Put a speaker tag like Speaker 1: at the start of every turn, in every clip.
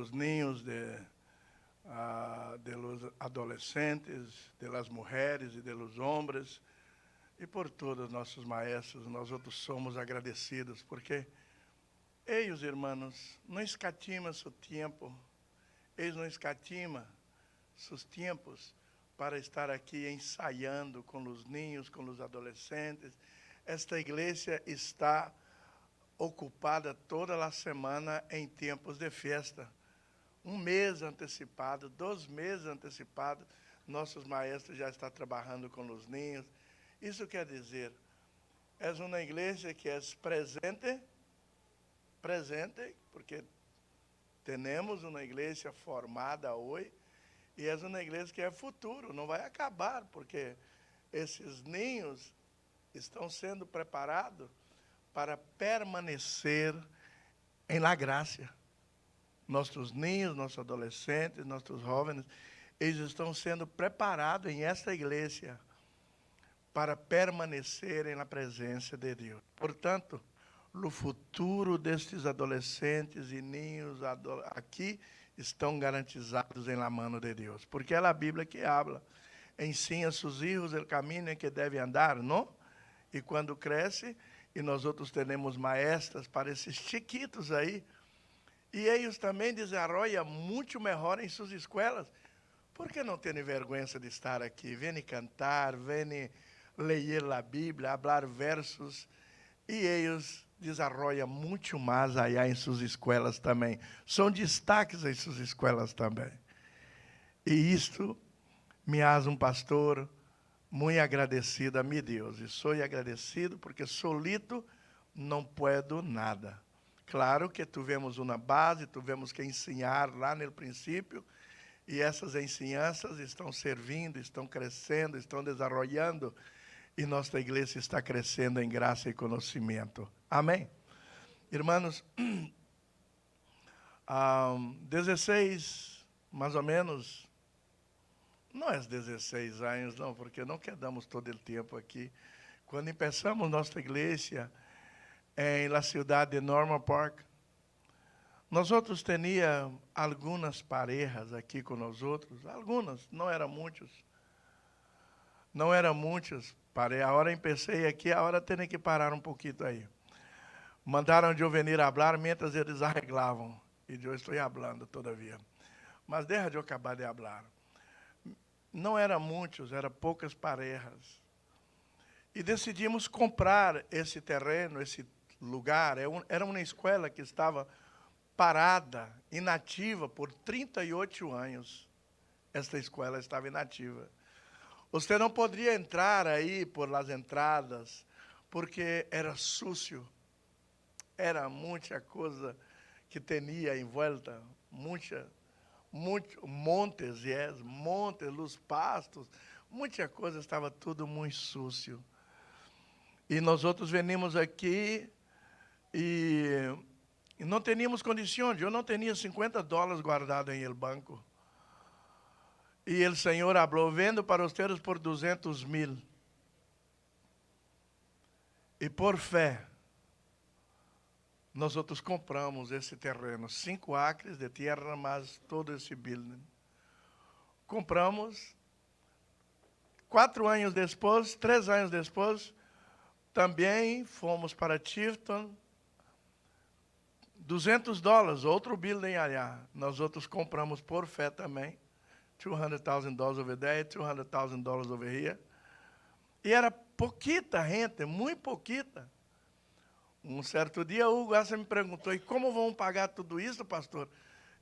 Speaker 1: los niños, de los adolescentes, de las mujeres e de los hombres, e por todos os nossos maestros. Nós outros somos agradecidos, porque eles, irmãos, não escatimam seu tempo, eles não escatimam seus tempos para estar aqui ensaiando com os ninhos, com os adolescentes. Esta igreja está ocupada toda a semana em tempos de festa. Um mês antecipado, 2 meses antecipado, nossos maestros já estão trabalhando com os ninhos. Isso quer dizer, é uma igreja que é presente, porque temos uma igreja formada hoje, e é uma igreja que é futuro, não vai acabar, porque esses ninhos estão sendo preparados para permanecer em la graça. Nossos ninhos, nossos adolescentes, nossos jovens, eles estão sendo preparados em esta igreja para permanecerem na presença de Deus. Portanto, o futuro destes adolescentes e ninhos aqui estão garantizados em la mão de Deus, porque é a Bíblia que habla. Ensina a seus filhos o caminho em que devem andar, não? E quando cresce, e nós outros temos maestras para esses chiquitos aí, e eles também desenvolvem muito melhor em suas escolas. Por que não terem vergonha de estar aqui? Vêm cantar, vêm ler a Bíblia, falar versos, e eles desenvolvem muito mais aí em suas escolas também. São destaques em suas escolas também. E isto me faz um pastor muito agradecido a meu Deus. E sou agradecido porque solito não puedo nada. Claro que tivemos uma base, tivemos que ensinar lá no princípio, e essas ensinanças estão servindo, estão crescendo, estão desenvolvendo, e nossa igreja está crescendo em graça e conhecimento. Amém? Irmãos, 16, mais ou menos, não é 16 anos, não, porque não quedamos todo o tempo aqui. Quando começamos nossa igreja em la cidade de Norman Park, nós outros teníamos algumas parejas aqui com nós outros, algumas, não eram muitos. Não eram muitos. Parei, a hora empecei aqui, a hora tem que parar um pouquinho aí. Mandaram eu venir falar, mientras eles arreglavam. E eu estou falando todavia. Mas deixa de eu acabar de falar. Não eram muitos, eram poucas parejas. E decidimos comprar esse terreno, esse lugar. Era uma escola que estava parada, inativa, por 38 anos. Esta escola estava inativa. Você não poderia entrar aí por las entradas, porque era sucio. Era muita coisa que tinha em volta, muitos montes, montes, os pastos, muita coisa, estava tudo muito sucio. E nós outros venimos aqui e não tínhamos condições. Eu não tinha $50 guardados em el banco. E o Senhor falou, vendo para vocês por 200,000. E por fé, nós outros compramos esse terreno, 5 acres de terra, mas todo esse building. Compramos. 4 anos depois, 3 anos depois, também fomos para Tifton, $200, outro building allá. Nós outros compramos por fé também. $200,000 over there, $200,000 over here. E era pouquita gente, muito pouquita. Um certo dia, o Hugo Assa me perguntou, e como vamos pagar tudo isso, pastor?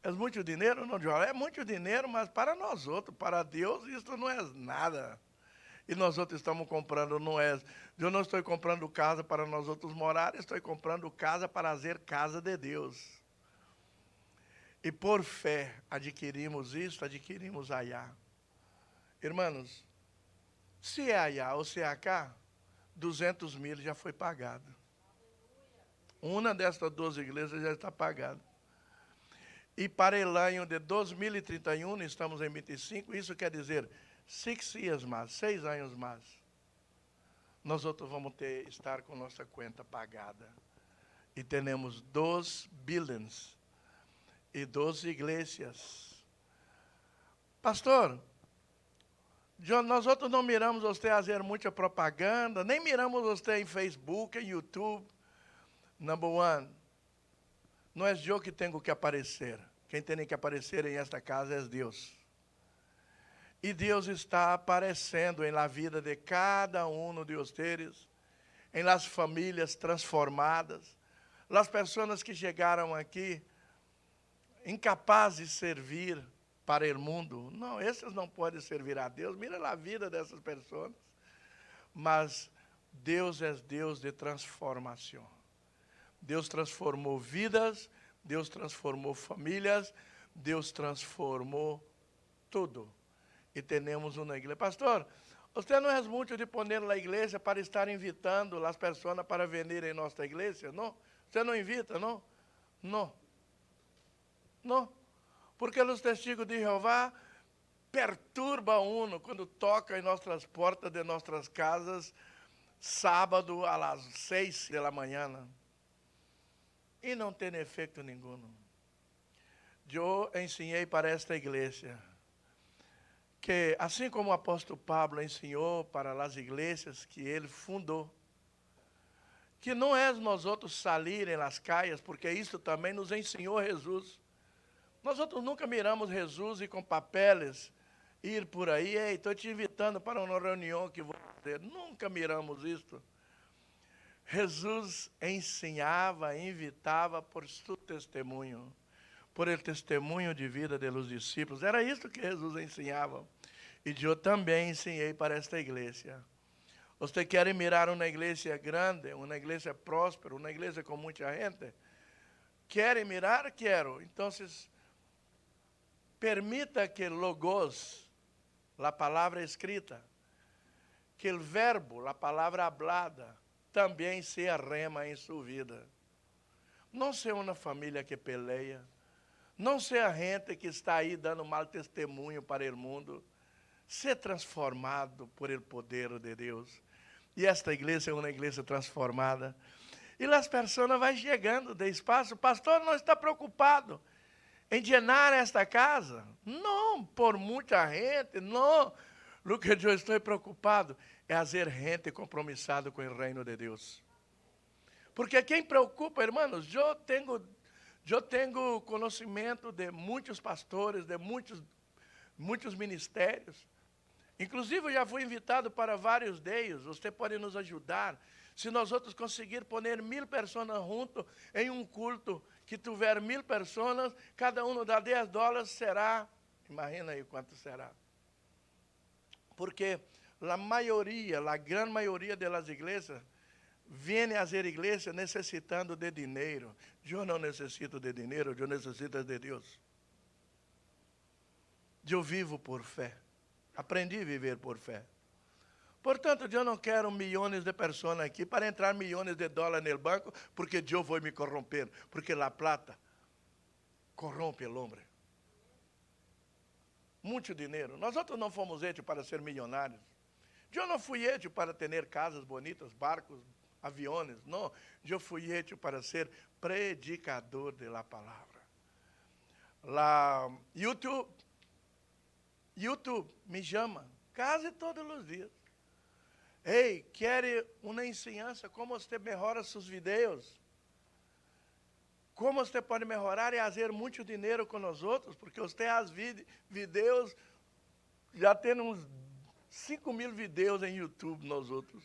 Speaker 1: É muito dinheiro? Não, João, é muito dinheiro, mas para nós outros, para Deus, isso não é nada. E nós outros estamos comprando, não é. Eu não estou comprando casa para nós outros morar, estou comprando casa para fazer casa de Deus. E por fé adquirimos isso, adquirimos allá. Irmãos, se é allá ou se é cá, 200,000 já foi pagado. Uma destas 12 igrejas já está pagada. E para o ano de 2031, estamos em 25, isso quer dizer 6 years mais, 6 anos mais. Nós outros vamos estar com nossa conta pagada. E temos 2 billions. e 12 igrejas. Pastor, nós outros não miramos você fazer muita propaganda, nem miramos você em Facebook, em YouTube. Number one, não é eu que tenho que aparecer. Quem tem que aparecer em esta casa é Deus. E Deus está aparecendo em la vida de cada um de vocês, em las famílias transformadas, las pessoas que chegaram aqui incapazes de servir para o mundo. Não, esses não podem servir a Deus. Mira a vida dessas pessoas. Mas Deus é Deus de transformação. Deus transformou vidas, Deus transformou famílias, Deus transformou tudo. E temos uma igreja. Pastor, você não é muito de poner na igreja para estar invitando as pessoas para vir em nossa igreja? Não? Você não invita, não? Não. Não. Porque os testigos de Jeová perturbam uno quando toca em nossas portas de nossas casas, sábado, às 6 da manhã. E não tem efeito nenhum. Eu ensinei para esta igreja que, assim como o apóstolo Pablo ensinou para as igrejas que ele fundou, que não é nós outros salir nas calles, porque isso também nos ensinou Jesus. Nós outros nunca miramos Jesus e com papeles ir por aí, ei, estou te invitando para uma reunião que vou ter. Nunca miramos isso. Jesus ensinava, invitava por seu testemunho, por el testemunho de vida dos discípulos. Era isso que Jesus ensinava. E eu também ensinei para esta igreja. Você quer mirar uma igreja grande, uma igreja próspera, uma igreja com muita gente? Quer mirar? Quero. Então, permita que logos, a palavra escrita, que o verbo, a palavra hablada, também se rema em sua vida. Não seja uma família que peleia, não seja gente que está aí dando mau testemunho para o mundo. Ser transformado por el poder de Deus. E esta igreja é uma igreja transformada. E as pessoas vão chegando de espaço. Pastor, não está preocupado em llenar esta casa? Não, por muita gente, não. O que eu estou preocupado é fazer gente compromissada com o reino de Deus. Porque quem preocupa, irmãos, eu tenho conhecimento de muitos pastores, de muitos ministérios. Inclusive, eu já fui invitado para vários deles. Você pode nos ajudar. Se nós outros conseguir poner 1000 pessoas junto em um culto que tiver 1000 pessoas, cada um dá $10, será, imagina aí quanto será. Porque a grande maioria das igrejas, vem a ser igreja necessitando de dinheiro. Eu não necessito de dinheiro, eu necessito de Deus. Eu vivo por fé. Aprendi a viver por fé. Portanto, eu não quero milhões de pessoas aqui para entrar milhões de dólares no banco, porque eu vou me corromper, porque a plata corrompe o homem. Muito dinheiro. Nós outros não fomos hechos para ser milionários. Eu não fui hecho para ter casas bonitas, barcos, aviões. Não, eu fui hecho para ser predicador da palavra. YouTube me chama quase todos os dias. Ei, quer uma ensinança como você melhora seus vídeos? Como você pode melhorar e fazer muito dinheiro com nós outros? Porque você faz vídeos, já tem uns 5.000 vídeos em YouTube nós outros.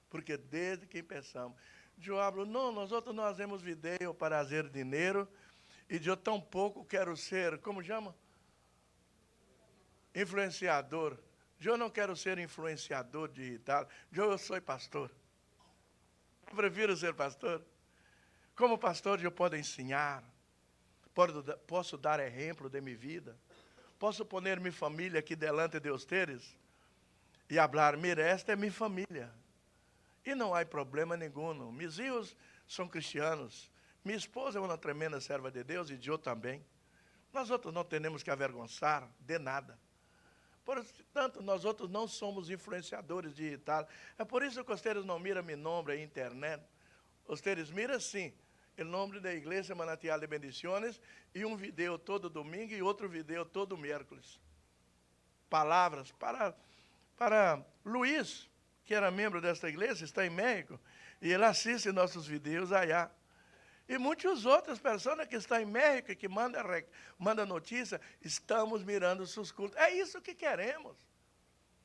Speaker 1: Porque desde que pensamos, eu hablo, não, nós outros não fazemos vídeo para fazer dinheiro, e eu tampouco quero ser, como chama? Influenciador. Eu não quero ser influenciador digital. Eu sou pastor. Eu prefiro ser pastor. Como pastor, eu posso ensinar. Posso dar exemplo de minha vida. Posso poner minha família aqui delante de vocês e falar, mira, esta é minha família. E não há problema nenhum. Meus filhos são cristianos. Minha esposa é uma tremenda serva de Deus e eu também. Nós outros não temos que avergonçar de nada. Portanto, nós outros não somos influenciadores digitais. É por isso que vocês não miram meu nome na internet. Vocês miram sim. o nome da igreja Manancial de Bendiciones, e um vídeo todo domingo e outro vídeo todo miércoles. Palavras para Luiz, que era membro desta igreja, está em México, e ele assiste nossos vídeos allá. E muitas outras pessoas que estão em México e que mandam notícia, estamos mirando seus cultos. É isso que queremos.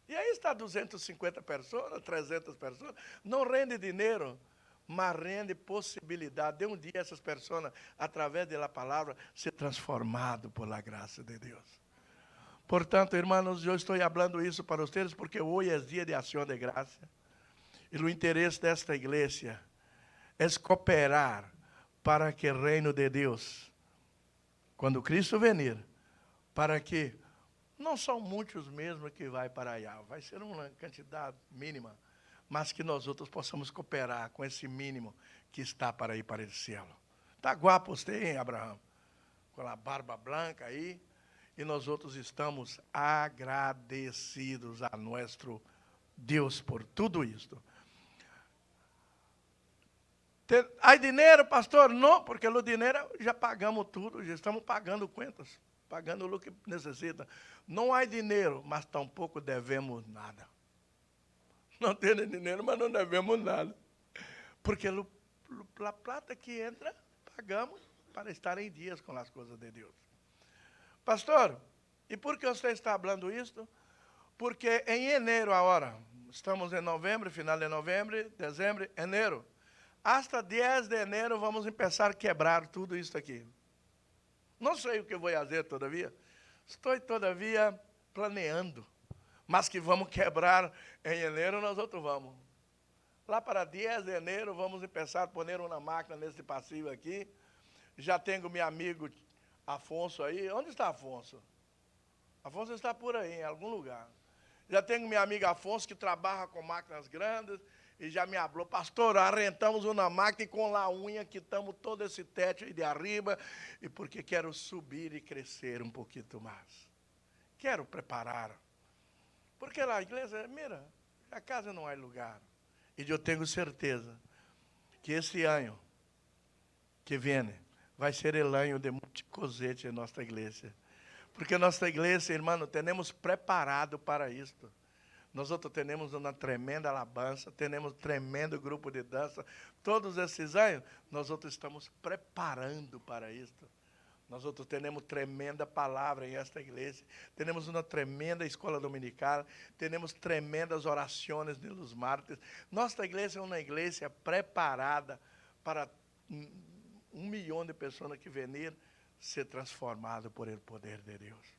Speaker 1: E aí está 250 pessoas, 300 pessoas, não rende dinheiro, mas rende possibilidade de um dia essas pessoas, através da palavra, ser transformado por la graça de Deus. Portanto, irmãos, eu estou falando isso para vocês porque hoje é dia de ação de graça. E o interesse desta igreja é cooperar para que o reino de Deus, quando Cristo venir, para que não são muitos mesmo que vai para allá, vai ser uma quantidade mínima, mas que nós outros possamos cooperar com esse mínimo que está para ir para o céu. Está guapo você, hein, Abraão? Com a barba branca aí, e nós outros estamos agradecidos a nosso Deus por tudo isto. Há dinheiro, pastor? Não, porque o dinheiro já pagamos tudo, já estamos pagando contas, pagando o que necessita. Não há dinheiro, mas tampouco devemos nada. Não temos dinheiro, mas não devemos nada. Porque a plata que entra, pagamos para estar em dias com as coisas de Deus. Pastor, e por que você está falando isso? Porque em janeiro agora, estamos em novembro, final de novembro, dezembro, janeiro. Hasta 10 de janeiro vamos começar a quebrar tudo isso aqui. Não sei o que vou fazer todavia. Estou todavia planeando. Mas que vamos quebrar em janeiro, nós outros vamos. Lá para 10 de janeiro vamos começar a pôr uma máquina nesse passivo aqui. Já tenho meu amigo Afonso aí. Onde está Afonso? Afonso está por aí, em algum lugar. Já tenho minha amiga Afonso que trabalha com máquinas grandes. E já me falou, pastor, arrentamos uma máquina e com a unha quitamos todo esse teto aí de arriba, e porque quero subir e crescer um pouquinho mais. Quero preparar. Porque lá a igreja, mira, a casa não há lugar. E eu tenho certeza que esse ano que vem vai ser o ano de muita cosecha em nossa igreja. Porque nossa igreja, irmão, temos preparado para isto. Nós outros temos uma tremenda alabança, temos um tremendo grupo de dança. Todos esses anos, nós outros estamos preparando para isto. Nós outros temos tremenda palavra em esta igreja. Temos uma tremenda escola dominical. Temos tremendas orações nos martes. Nossa igreja é uma igreja preparada para 1 milhão de pessoas que venir ser transformado por el poder de Deus.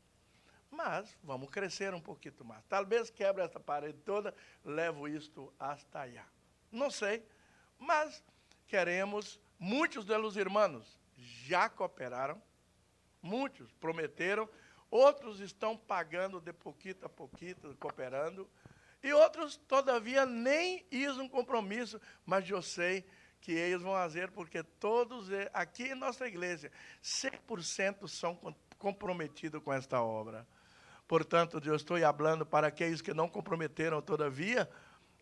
Speaker 1: Mas vamos crescer um pouquinho mais. Talvez quebre essa parede toda, levo isto hasta allá. Não sei, mas queremos, muitos dos irmãos já cooperaram, muitos prometeram, outros estão pagando de pouquinho a pouquinho, cooperando, e outros, todavia, nem isso um compromisso, mas eu sei que eles vão fazer, porque todos, aqui em nossa igreja, 100% são comprometidos com esta obra. Portanto, eu estou falando para aqueles que não comprometeram todavia,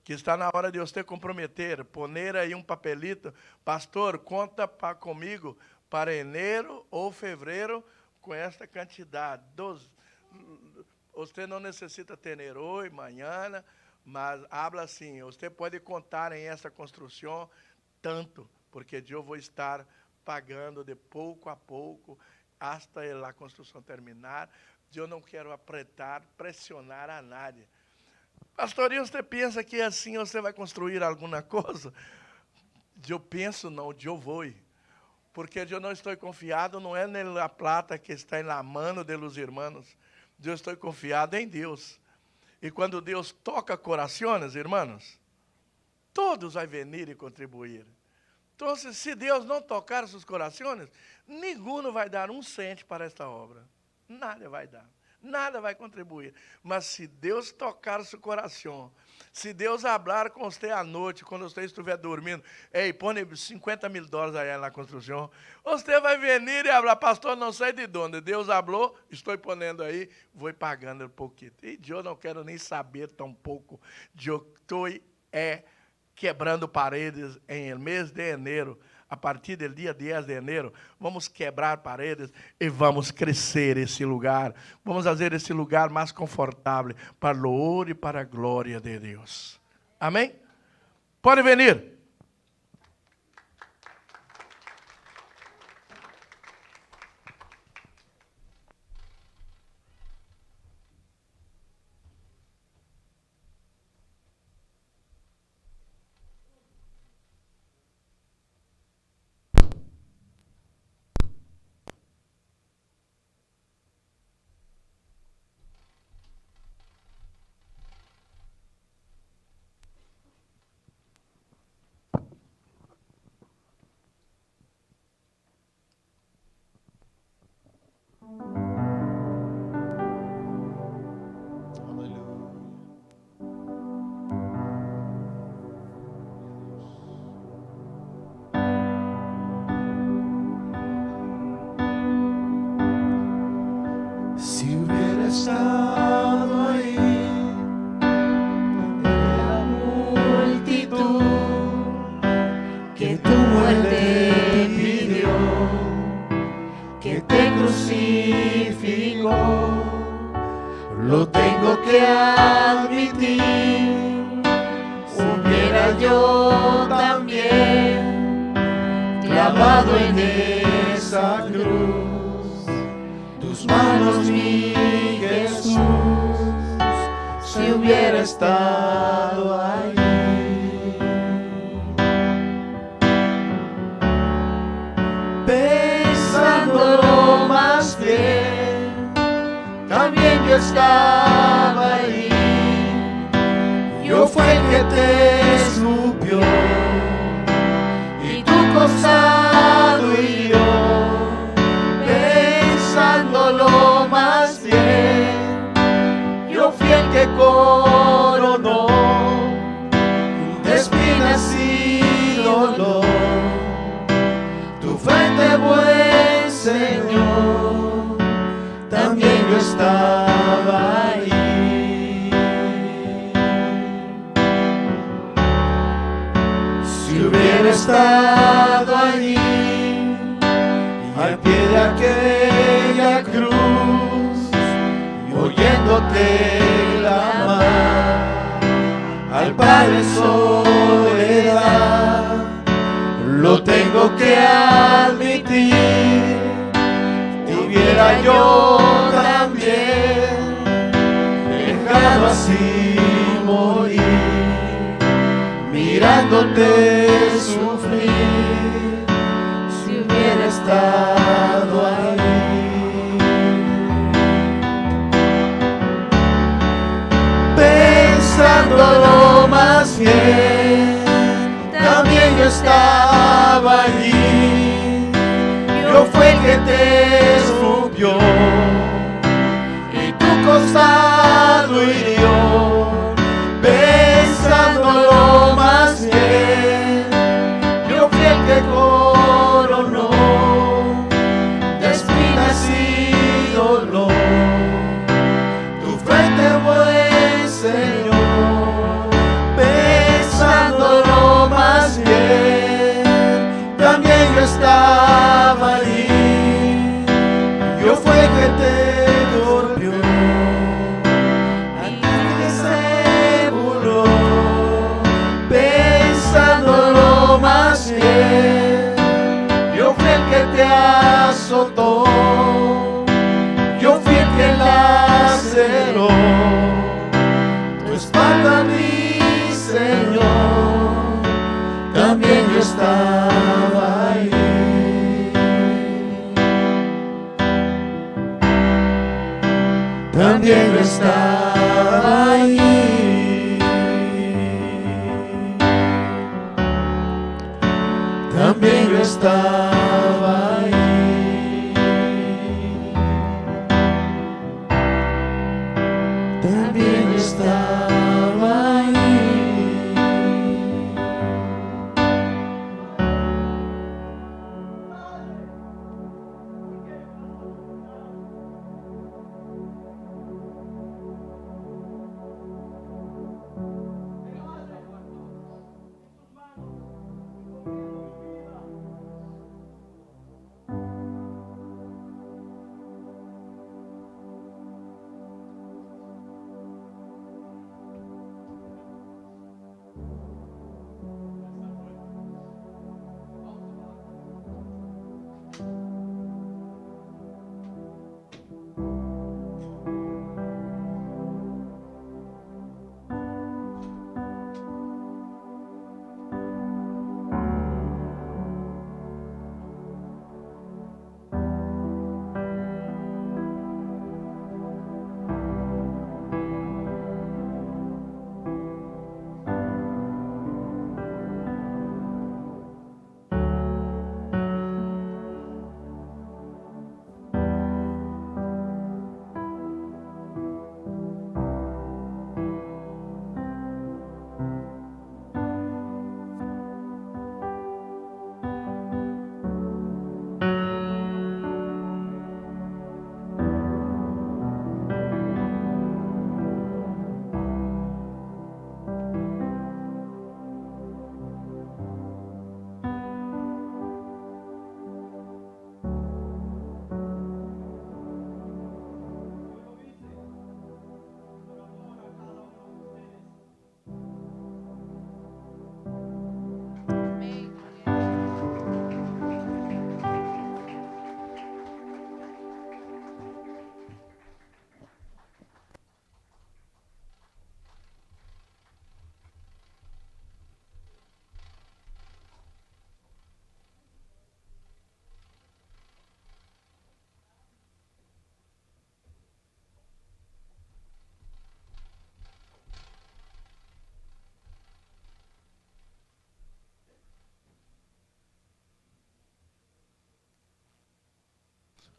Speaker 1: que está na hora de você comprometer, poner aí um papelito, pastor, conta comigo para janeiro ou fevereiro com esta quantidade. Você não necessita ter hoje, amanhã, mas habla assim, você pode contar em essa construção tanto, porque eu vou estar pagando de pouco a pouco, hasta a construção terminar. Eu não quero apertar, pressionar a nadie. Pastorinho, você pensa que assim você vai construir alguma coisa? Eu penso não, eu vou. Porque eu não estou confiado, não é na plata que está na mão dos irmãos. Eu estou confiado em Deus. E quando Deus toca corações, irmãos, todos vão vir e contribuir. Então, se Deus não tocar seus corações, ninguém vai dar um cento para esta obra. Nada vai dar, nada vai contribuir. Mas se Deus tocar seu coração, se Deus falar com você à noite, quando você estiver dormindo, ei, põe $50 mil aí na construção, você vai vir e falar, pastor, não sei de onde, Deus falou, estou ponendo aí, vou pagando um pouquinho. E eu não quero nem saber tão pouco, eu estou quebrando paredes em mês de janeiro, a partir do dia 10 de janeiro, vamos quebrar paredes e vamos crescer esse lugar. Vamos fazer esse lugar mais confortável para o louvor e para a glória de Deus. Amém? Pode vir.
Speaker 2: Se hubiera estado ahí en la multitud que tu muerte pidió, que te crucificó, lo tengo que admitir, hubiera yo también clavado en esa cruz tus manos, mi Jesús, si hubiera estado ahí. Pensándolo más bien, también yo estaba ahí. Yo fui el que te escupió y tu costado hirió. Pensándolo más bien, yo fui el que coronó de espinas y dolor tu frente, buen Señor, también yo estaba ahí. Si hubiera estado allí al pie de aquella cruz, oyéndote clamar al Padre en soledad, lo tengo que admitir, tuviera yo también dejado así morir, mirándote sufrir, si hubiera estado ahí. Pensándolo más bien, también yo estaba allí. Yo fui el que te escupió y tu costado hirió. Pensándolo más bien, yo fui el que coronó de espinas y dolor tu frente, buen Señor. Pensándolo más bien, también yo estaba allí. Yo fui el que te golpeó, a ti se burló. Pensándolo más bien, yo fui el que te azotó, yo fui el que laceró tu espalda, mi Señor, también yo estaba ahí. También yo estaba ahí. También yo estaba ahí. También yo estaba ahí.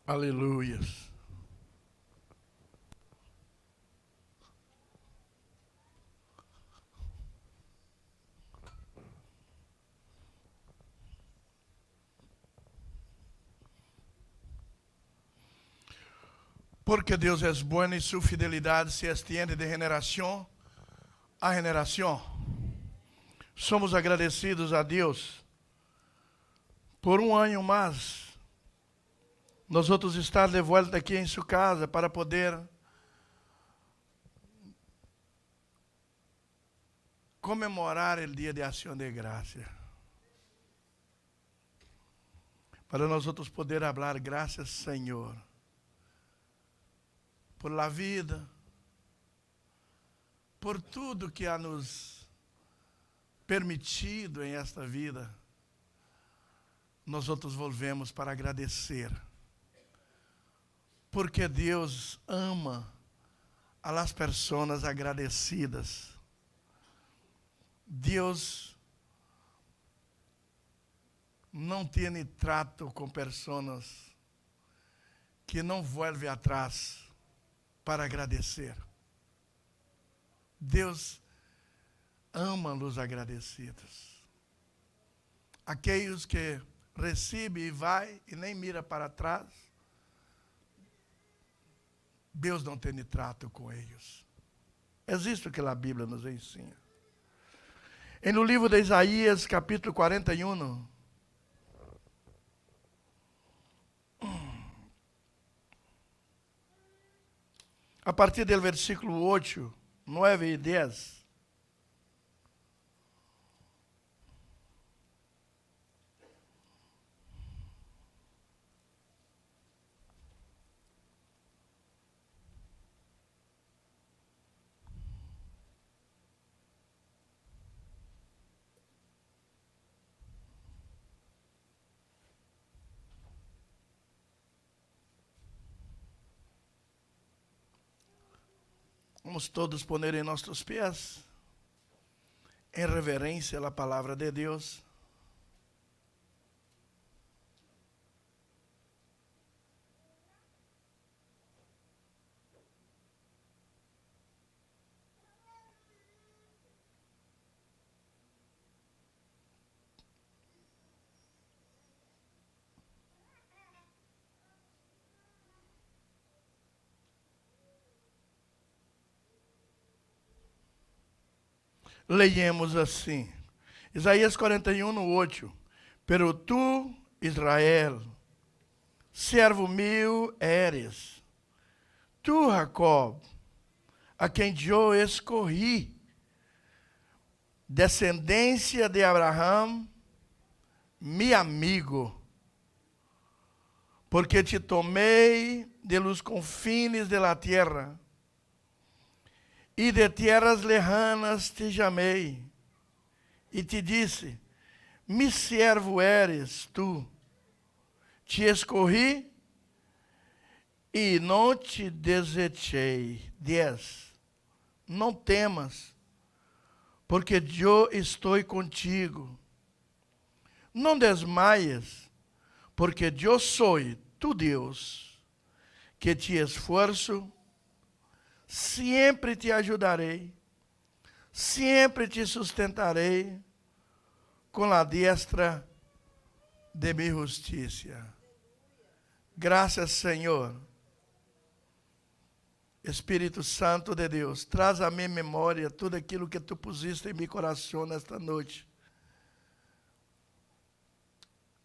Speaker 1: Aleluias. Porque Deus é bom e sua fidelidade se estende de geração a geração. Somos agradecidos a Deus por um ano mais. Nós outros estar de volta aqui em sua casa para poder comemorar o dia de ação de graça. Para nós outros poder falar graças, Senhor, por la vida, por tudo que há nos permitido em esta vida. Nós outros volvemos para agradecer. Porque Deus ama a las pessoas agradecidas. Deus não tem trato com pessoas que não volvem atrás para agradecer. Deus ama os agradecidos. Aqueles que recebem e vai e nem mira para trás, Deus não tem trato com eles. É isso que a Bíblia nos ensina. E no livro de Isaías, capítulo 41, a partir do versículo 8, 9 e 10, vamos todos poner em nossos pés, em reverência à palavra de Deus. Leemos assim, Isaías 41, 8. Pero tu, Israel, servo meu eres, tu, Jacob, a quem eu escolhi, descendência de Abraão, mi amigo, porque te tomei de los confines de la tierra, e de terras lejanas te chamei, e te disse, mi servo eres tu, te escolhi e não te desechei. 10. Não temas, porque eu estou contigo. Não desmaies, porque eu sou tu Deus, que te esforço, sempre te ajudarei, sempre te sustentarei com a destra de minha justiça. Graças, Senhor. Espírito Santo de Deus, traz à minha memória tudo aquilo que tu pusiste em meu coração nesta noite.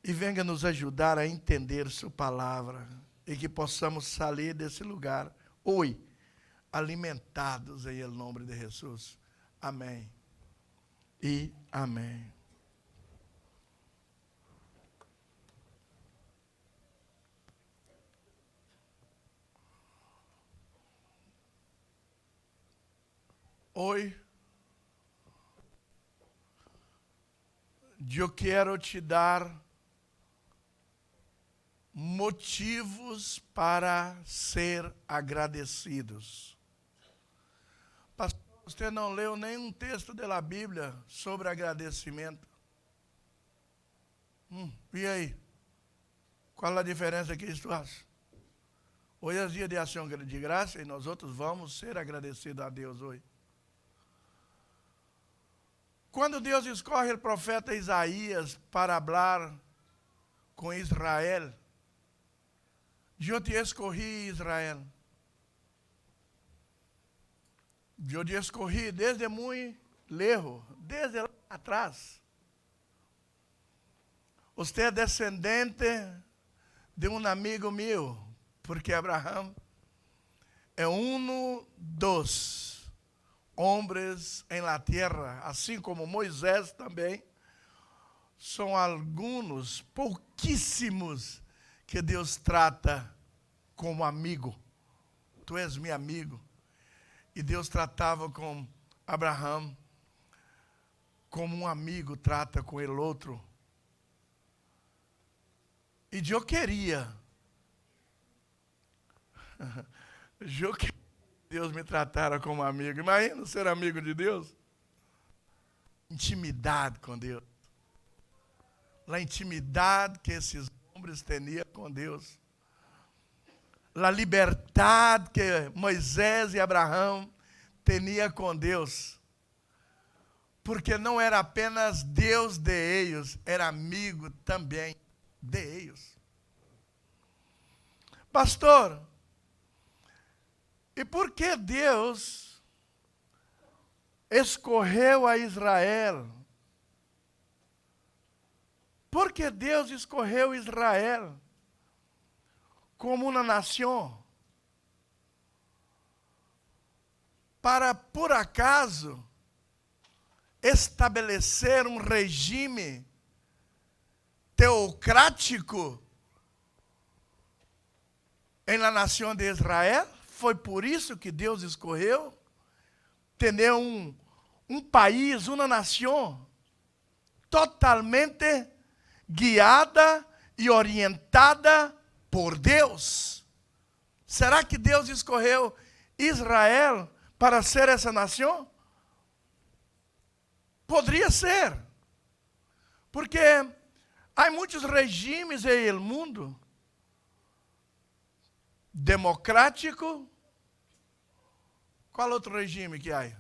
Speaker 1: E venha nos ajudar a entender sua palavra e que possamos sair desse lugar hoje alimentados em nome de Jesus. Amém e amém. Hoje, eu quero te dar motivos para ser agradecidos. Pastor, você não leu nenhum texto da Bíblia sobre agradecimento. E aí? Qual a diferença que isso faz? Hoje é dia de ação de graça e nós outros vamos ser agradecidos a Deus hoje. Quando Deus escolhe o profeta Isaías para falar com Israel, eu te escolhi, Israel. Eu te escolhi desde muito lejos, desde lá atrás. Você é descendente de um amigo meu, porque Abraão é um dos homens em la terra, assim como Moisés também, são alguns, pouquíssimos, que Deus trata como amigo. Tu és meu amigo. E Deus tratava com Abraão como um amigo trata com ele outro. E eu queria que Deus me tratara como amigo. Imagina ser amigo de Deus. Intimidade com Deus. A intimidade que esses homens tinham com Deus. A liberdade que Moisés e Abraão tinham com Deus. Porque não era apenas Deus de eles, era amigo também de eles. Pastor, e por que Deus escolheu a Israel? Por que Deus escolheu Israel como uma nação? Para, por acaso, estabelecer um regime teocrático em la nação de Israel? Foi por isso que Deus escolheu ter um país, uma nação totalmente guiada e orientada por Deus. Será que Deus escolheu Israel para ser essa nação? Poderia ser, porque há muitos regimes no mundo, democrático. Qual outro regime que há?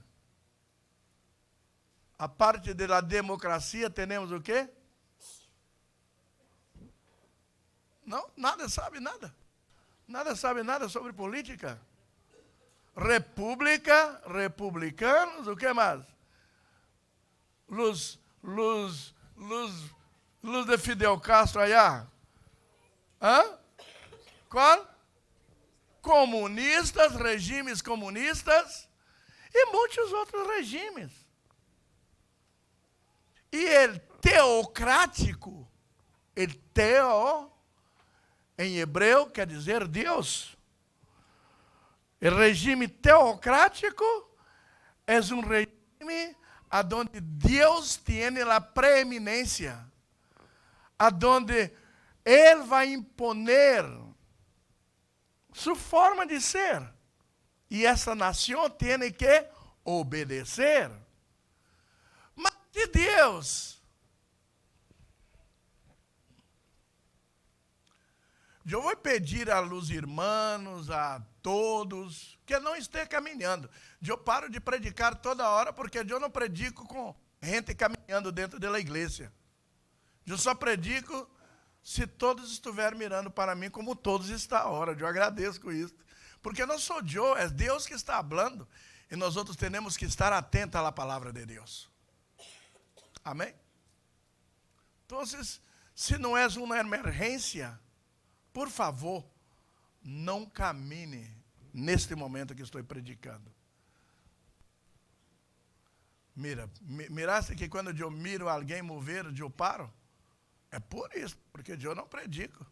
Speaker 1: A parte da democracia, temos o quê? Não, nada sabe nada. Nada sabe nada sobre política. República, republicanos, o que mais? Luz de Fidel Castro allá. Hã? Qual? Comunistas, regimes comunistas e muitos outros regimes. E o teocrático, el teo, em hebreu, quer dizer Deus. O regime teocrático é um regime onde Deus tem a preeminência, onde Ele vai imponer sua forma de ser. E essa nação tem que obedecer. Mas de Deus, eu vou pedir a los irmãos, a todos, que não estejam caminhando. Eu paro de predicar toda hora, porque eu não predico com gente caminhando dentro da igreja. Eu só predico se todos estiverem mirando para mim, como todos estão agora. Eu agradeço com isso. Porque não sou eu, é Deus que está falando. E nós outros temos que estar atentos à palavra de Deus. Amém? Então, se não é uma emergência, por favor, não camine neste momento que estou predicando. Miraste que quando eu miro alguém mover, eu paro? É por isso, porque eu não predico.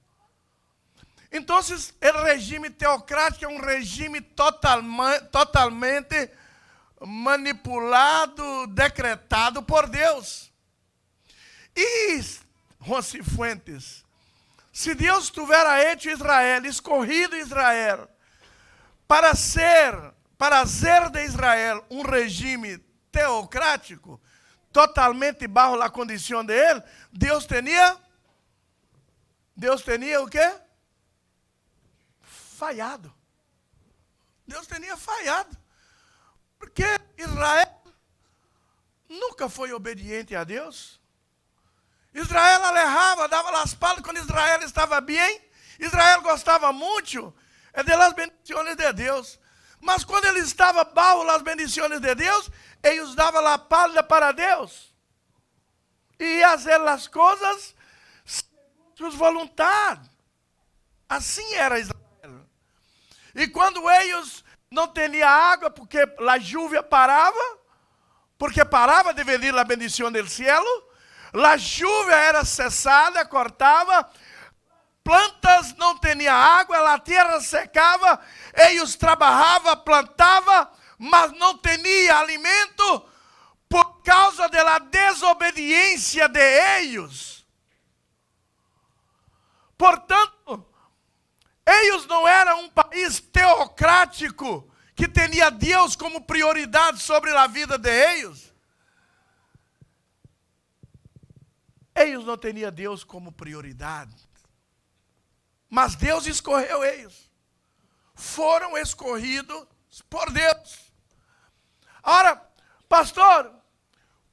Speaker 1: Então, o regime teocrático é um regime totalmente manipulado, decretado por Deus. E, Rossi Fuentes, se Deus tivera hecho Israel, escorrido Israel, para fazer de Israel um regime teocrático, totalmente bajo a condição de ele, Deus tinha o quê? falhado. Deus tinha falhado. Porque Israel nunca foi obediente a Deus. Israel alejava, dava as palmas quando Israel estava bem. Israel gostava muito de las bendiciones de Deus. Mas quando ele estava bajo las bendiciones de Deus, eles davam a palma para Deus. E ia fazer as coisas segundo sua vontade. Assim era Israel. E quando eles não tinham água, porque a chuva parava, porque parava de venir a bendição do cielo, a chuva era cessada, cortava, plantas não tinham água, a terra secava, eles trabalhavam, plantavam, mas não tinham alimento por causa da desobediência de eles. Portanto, eles não eram um país teocrático que tinha Deus como prioridade sobre a vida de eles. Eles não tinham Deus como prioridade. Mas Deus escolheu eles. Foram escolhidos por Deus. Ora, pastor,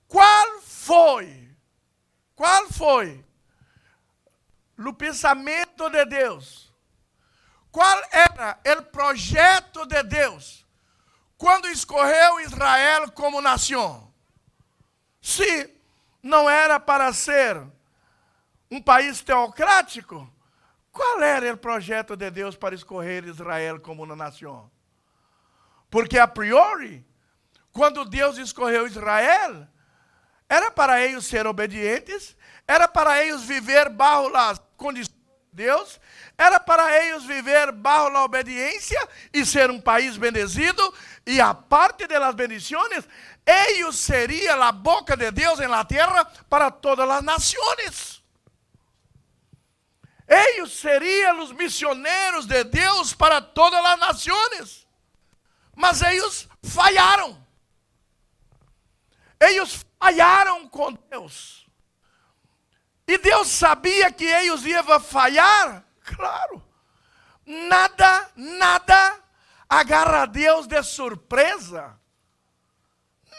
Speaker 1: qual foi o pensamento de Deus? Qual era o projeto de Deus quando escolheu Israel como nação? Se não era para ser um país teocrático, qual era o projeto de Deus para escolher Israel como uma nação? Porque a priori, quando Deus escolheu Israel, era para eles ser obedientes, era para eles viver bajo as condições de Deus, era para eles viver bajo a obediência e ser um país bendecido, e a parte das bendições, eles seriam a boca de Deus na terra para todas as nações. Eles seriam os missionários de Deus para todas as nações. Mas eles falharam. Eles falharam com Deus. E Deus sabia que eles iam falhar. Claro. Nada agarra a Deus de surpresa.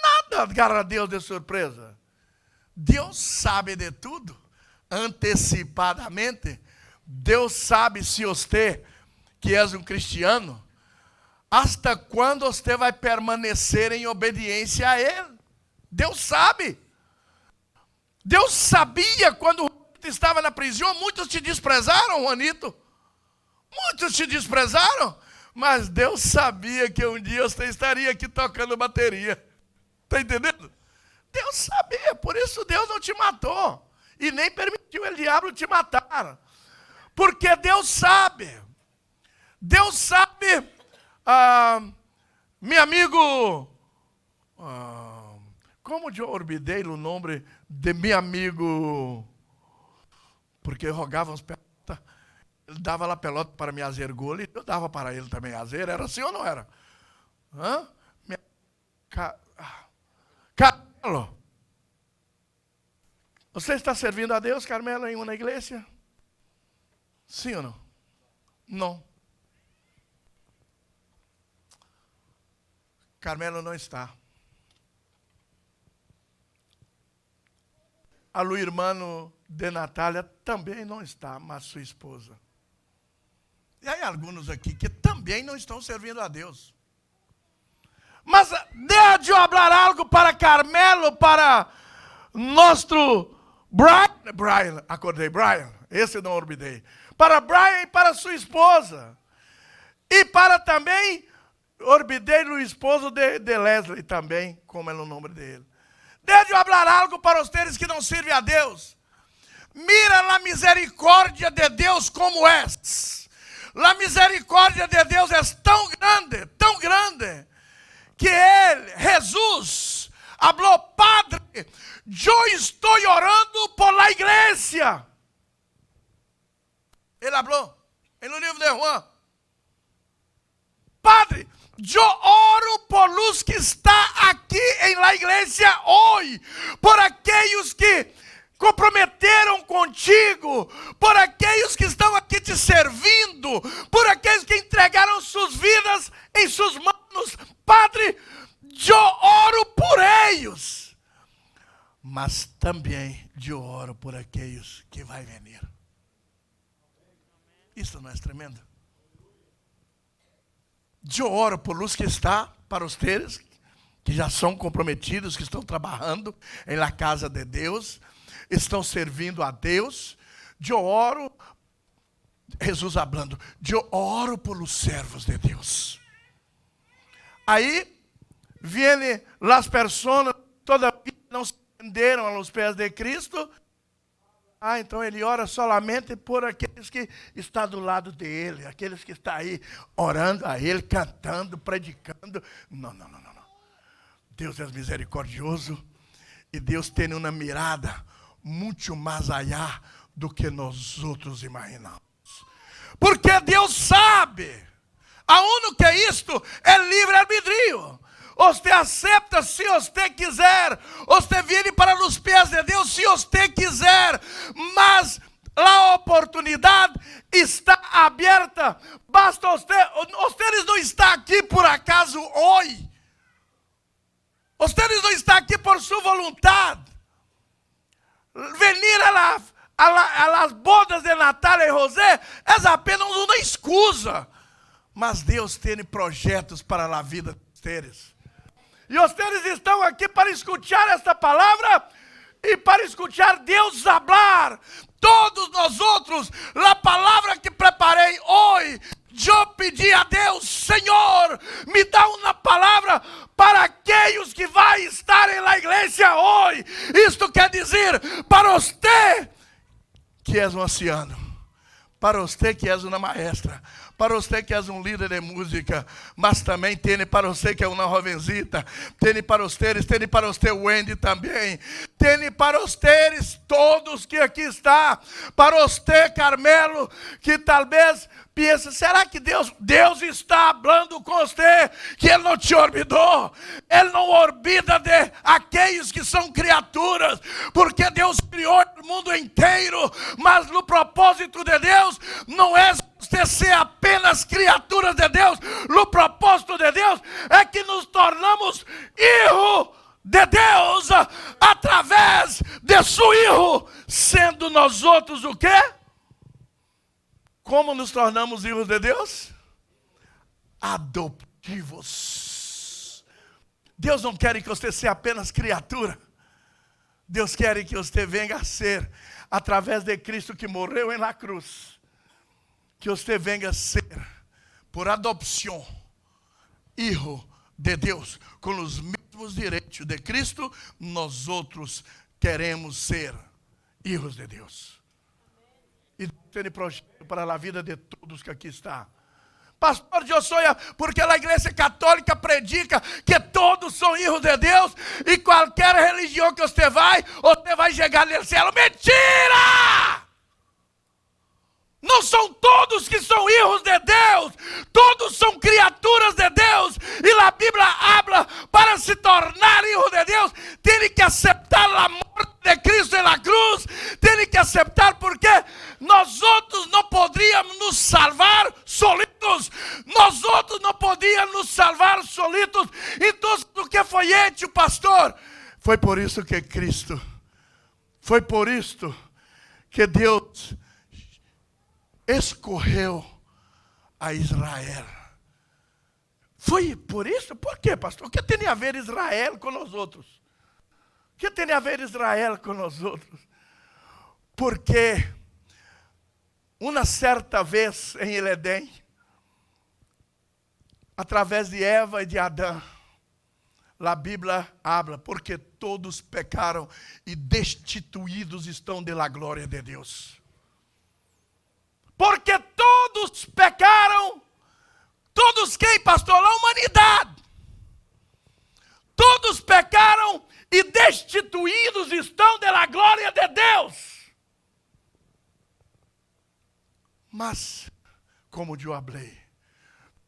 Speaker 1: Nada agarra a Deus de surpresa. Deus sabe de tudo, antecipadamente. Deus sabe se você, que és um cristiano, hasta quando você vai permanecer em obediência a Ele. Deus sabe. Deus sabia quando Juanito estava na prisão, muitos te desprezaram, Juanito. Muitos te desprezaram, mas Deus sabia que um dia você estaria aqui tocando bateria. Está entendendo? Deus sabia, por isso Deus não te matou. E nem permitiu o diabo te matar. Porque Deus sabe. Deus sabe, meu amigo, como eu olvidei o nome de meu amigo, porque rogavam as pelotas, ele dava a pelota para me fazer gol, e eu dava para ele também fazer, era assim ou não era? Carmelo, você está servindo a Deus, Carmelo, em uma igreja? Sim ou não? Não. Carmelo não está. A Lu irmão de Natália também não está, mas sua esposa. E há alguns aqui que também não estão servindo a Deus. Mas deixa eu falar algo para Carmelo, para nosso Brian, acordei, Brian, esse não olvidei. Para Brian e para sua esposa. E para também, olvidei o esposo de Leslie também, como é o nome dele. Deixa eu falar algo para vocês que não servem a Deus. Mira a misericórdia de Deus como é. A misericórdia de Deus é tão grande, que Ele, Jesus, falou, Padre, eu estou orando por la igreja. Ele falou, no livro de Juan, Padre, eu oro por los que está aqui em la igreja hoje, por aqueles que comprometeram contigo, por aqueles que estão aqui te servindo, por aqueles que entregaram suas vidas em suas mãos. Padre, eu oro por eles, mas também eu oro por aqueles que vai vir. Isso não é tremendo? Eu oro por los que está, para os teres, que já são comprometidos, que estão trabalhando em la casa de Deus, estão servindo a Deus. Eu oro, Jesus falando, eu oro por os servos de Deus. Aí, viene as pessoas, todavia não se renderam aos pés de Cristo. Então ele ora solamente por aqueles que estão do lado dele, aqueles que estão aí orando a ele, cantando, predicando. Não. Deus é misericordioso e Deus tem uma mirada muito mais allá do que nós outros imaginamos. Porque Deus sabe, a único que é isto é livre-arbítrio. Você aceita se você quiser, você vem para os pés de Deus se você quiser, mas a oportunidade está aberta. Basta vocês não estão aqui por acaso hoje. Vocês não estão aqui por sua vontade. Venir a las bodas de Natal e José é apenas uma excusa. Mas Deus tem projetos para a vida de vocês. E vocês estão aqui para escutar esta palavra e para escutar Deus falar. Todos nós outros, a palavra que preparei hoje, eu pedi a Deus, Senhor, me dá uma palavra para aqueles que vão estar na igreja hoje. Isto quer dizer, para você que és um anciano, para você que és uma maestra, para você que és um líder de música, mas também tem para você que é uma jovenzita, tem para você Wendy também, tem para vocês todos que aqui está, para você Carmelo, que talvez pensa, será que Deus está falando com você, que Ele não te olvidou, Ele não olvida de aqueles que são criaturas, porque Deus criou o mundo inteiro, mas no propósito de Deus, não é você ser apenas criaturas de Deus, o propósito de Deus é que nos tornamos filhos de Deus, através de seu Filho, sendo nós outros o quê? Como nos tornamos filhos de Deus? Adotivos. Deus não quer que você seja apenas criatura. Deus quer que você venha a ser, através de Cristo que morreu na cruz, que você venha a ser, por adopção, filho de Deus, com os mesmos direitos de Cristo. Nós outros queremos ser filhos de Deus. E tem projeto para a vida de todos que aqui está. Pastor Josué, porque a igreja católica predica que todos são filhos de Deus e qualquer religião que você vai chegar no céu. Mentira! Não são todos que são filhos de Deus, todos são criaturas de Deus, e a Bíblia habla, para se tornar filho de Deus, tem que aceitar a morte de Cristo na cruz, tem que aceitar, porque nós outros não poderíamos nos salvar solitos, nós outros não podíamos nos salvar solitos. Então, o que foi hecho, pastor? Foi por isso que Cristo, foi por isso que Deus escorreu a Israel. Foi por isso? Por quê, pastor? O que tem a ver Israel com nós outros? O que tem a ver Israel com nós outros? Porque uma certa vez em Edém, através de Eva e de Adão, a Bíblia habla, porque todos pecaram e destituídos estão da glória de Deus. Porque todos pecaram. Todos quem, pastor? A humanidade. Todos pecaram e destituídos estão da glória de Deus. Mas, como eu falei,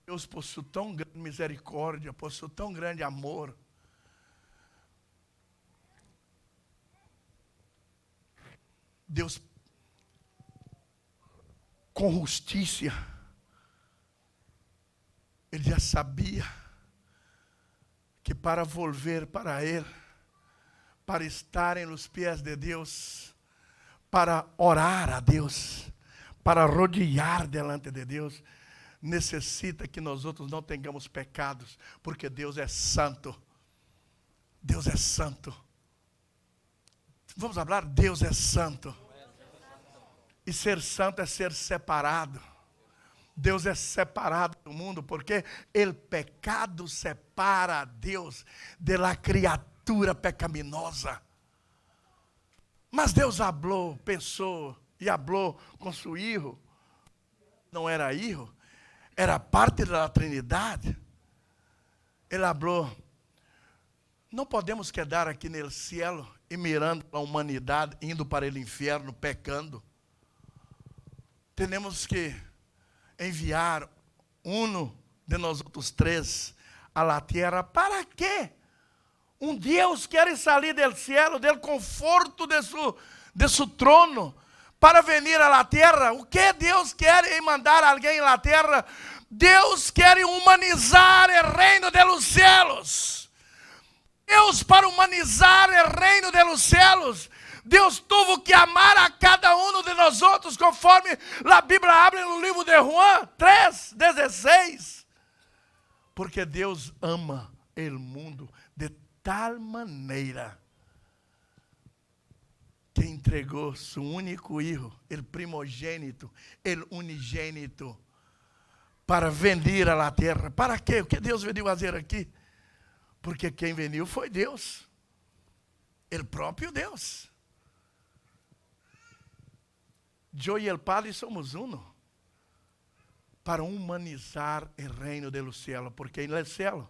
Speaker 1: Deus possui tão grande misericórdia, possui tão grande amor, Deus, com justiça, Ele já sabia que para volver para Ele, para estarem nos pés de Deus, para orar a Deus, para rodear delante de Deus, necessita que nós outros não tenhamos pecados, porque Deus é santo. Deus é santo. Vamos falar? Deus é santo. E ser santo é ser separado. Deus é separado do mundo, porque o pecado separa a Deus da criatura pecaminosa. Mas Deus falou, pensou e falou com seu filho. Não era filho, era parte da Trindade. Ele falou: não podemos quedar aqui no céu e mirando a humanidade, indo para o inferno, pecando. Temos que enviar de nós outros três a la terra. Para quê? Deus quer sair do céu, do conforto de seu trono, para venir a la terra. O que Deus quer em mandar alguém à terra? Deus quer humanizar o reino dos céus. Deus, para humanizar o reino dos céus, Deus teve que amar a cada um de nós outros, conforme a Bíblia abre no livro de João 3:16. Porque Deus ama o mundo de tal maneira que entregou seu único filho, o primogênito, o unigênito, para vir à terra. Para quê? O que Deus veio fazer aqui? Porque quem veio foi Deus, o próprio Deus. Eu e o Padre somos uno para humanizar o reino do céu, porque no céu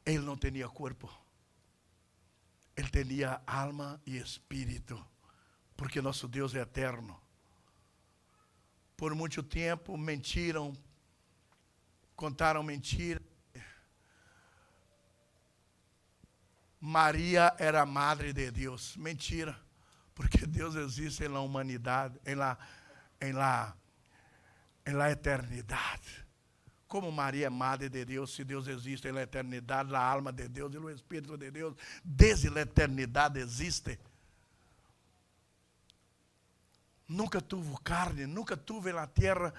Speaker 1: Ele não tinha corpo, Ele tinha alma e espírito, porque nosso Deus é eterno. Por muito tempo mentiram, contaram mentira. Maria era a madre de Deus. Mentira. Porque Deus existe na humanidade, em la eternidade. Como Maria é madre de Deus, se Deus existe na eternidade, a alma de Deus e o Espírito de Deus, desde a eternidade existe. Nunca tuvo carne, nunca tuve na terra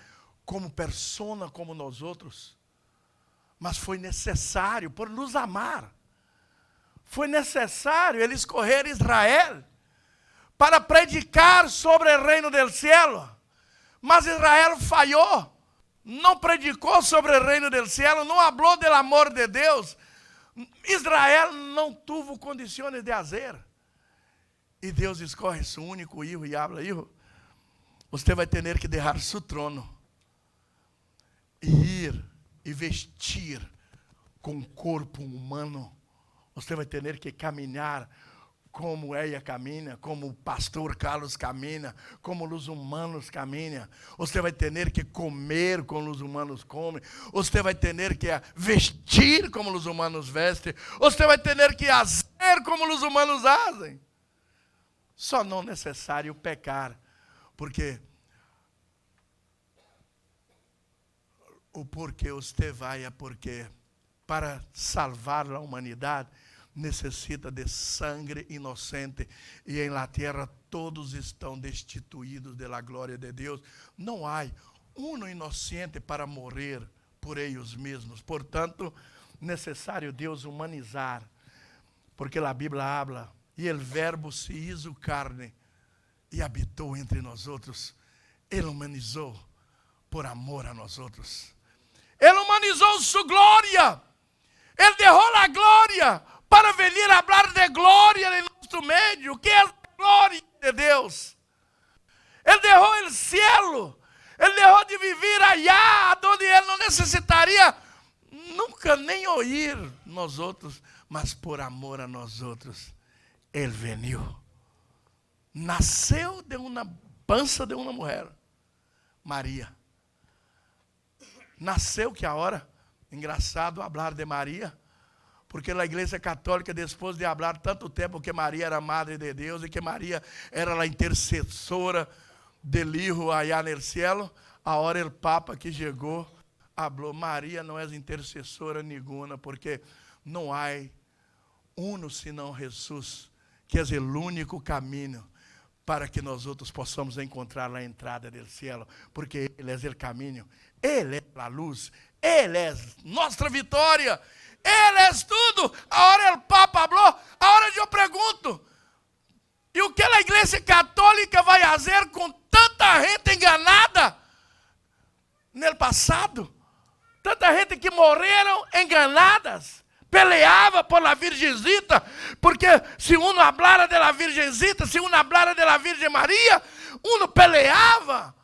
Speaker 1: como persona como nós outros. Mas foi necessário, por nos amar, foi necessário Ele escolher Israel para predicar sobre o reino do céu. Mas Israel falhou, não predicou sobre o reino do céu, não falou do amor de Deus. Israel não teve condições de fazer. E Deus escolhe seu único filho e fala: filho, você vai ter que deixar seu trono e ir e vestir com corpo humano. Você vai ter que caminhar como ela caminha, como o pastor Carlos caminha, como os humanos caminham. Você vai ter que comer como os humanos comem. Você vai ter que vestir como os humanos vestem. Você vai ter que fazer como os humanos fazem. Só não é necessário pecar, porque o porquê você vai é porque para salvar a humanidade necessita de sangue inocente, e em la terra todos estão destituídos da glória de Deus. Não há inocente para morrer por eles mesmos. Portanto, necessário Deus humanizar, porque a Bíblia habla, e o verbo se hizo carne e habitou entre nós outros. Ele humanizou por amor a nós outros. Ele humanizou sua glória. Ele deixou a glória para vir a falar de glória em nosso meio. O que é a glória de Deus? Ele deixou o cielo. Ele deixou de viver allá, onde ele não necessitaria nunca nem ouvir nós outros, mas por amor a nós outros, ele veio. Nasceu de uma pança de uma mulher, Maria. Nasceu que a hora, engraçado falar de Maria, Porque a Igreja Católica, depois de falar tanto tempo que Maria era Madre de Deus e que Maria era a intercessora del Hijo allá no cielo, agora o Papa que chegou, falou, Maria não é intercessora nenhuma, porque não há uno senão Jesus, que é o único caminho para que nós outros possamos encontrar a entrada do cielo, porque Ele é o caminho, Ele é a luz, Ele é nossa vitória, Ele é tudo. Agora o Papa falou, agora eu pergunto, e o que a Igreja Católica vai fazer com tanta gente enganada no passado? Tanta gente que morreram enganadas, peleava por la Virgencita, porque se uno hablara de la Virgencita, se uno hablara de la Virgem Maria, uno peleava,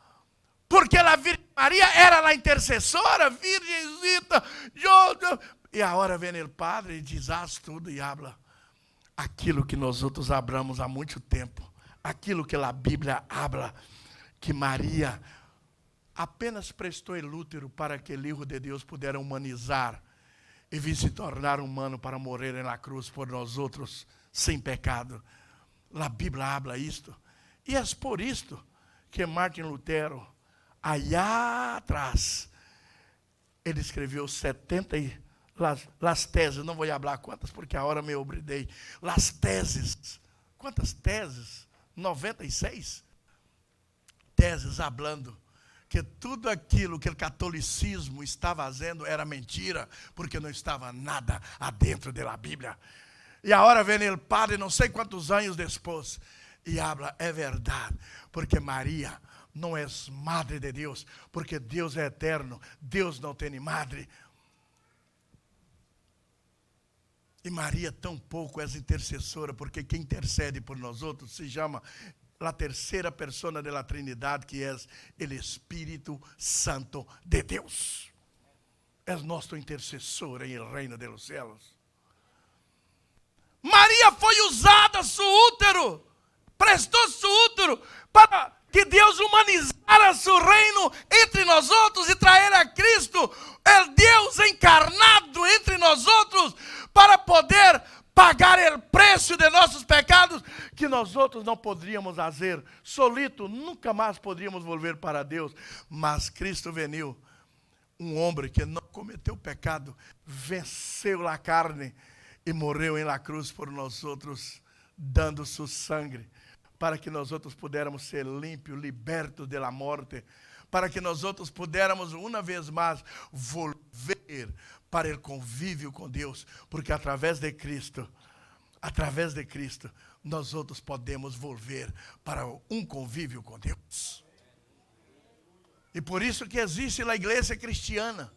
Speaker 1: porque a Virgem Maria era a intercessora, Virgencita, e agora vem o Padre e diz tudo e habla aquilo que nós outros hablamos há muito tempo, aquilo que a Bíblia habla, que Maria apenas prestou el útero para que o Hijo de Deus pudesse humanizar e vir se tornar humano para morrer na cruz por nós outros, sem pecado. A Bíblia habla isto. E é por isto que Martin Lutero, allá atrás, ele escreveu 70 las teses, não vou falar quantas, porque a hora me obriguei. Las teses, quantas teses? 96 teses hablando que tudo aquilo que o catolicismo estava fazendo era mentira, porque não estava nada adentro da Bíblia. E agora vem o Padre, não sei quantos anos depois, e habla, é verdade, porque Maria não é Madre de Deus, porque Deus é eterno, Deus não tem madre. E Maria tampouco é intercessora, porque quem intercede por nós outros se chama a terceira persona da Trinidade, que é o Espírito Santo de Deus. É nosso intercessor em el reino dos céus. Maria foi usada, seu útero, prestou seu útero, para que Deus humanizara seu reino entre nós outros e trazer a Cristo, o Deus encarnado entre nós outros, para poder pagar o preço de nossos pecados, que nós outros não poderíamos fazer, solito, nunca mais poderíamos volver para Deus, mas Cristo veio, um homem que não cometeu pecado, venceu a carne e morreu em la cruz por nós outros, dando seu sangue, para que nós outros pudéssemos ser limpios, libertos da morte, para que nós outros pudéssemos uma vez mais volver para o convívio com Deus, porque através de Cristo, nós outros podemos volver para um convívio com Deus. E por isso que existe a igreja cristiana.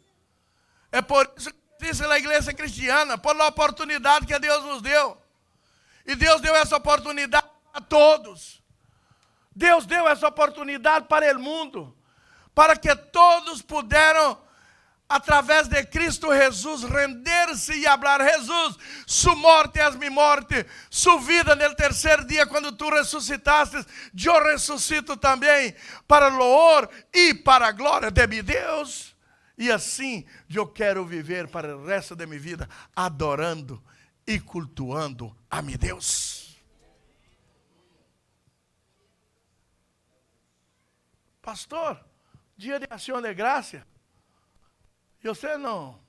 Speaker 1: É por isso que existe a igreja cristiana, por a oportunidade que Deus nos deu. E Deus deu essa oportunidade a todos. Deus deu essa oportunidade para o mundo, para que todos puderam, através de Cristo Jesus, render-se e falar, Jesus, sua morte é minha morte, sua vida no terceiro dia, quando tu ressuscitaste, eu ressuscito também, para o louvor e para a glória de meu Deus. E assim, eu quero viver para o resto da minha vida, adorando e cultuando a meu Deus. Pastor, dia de ação de graça, e você não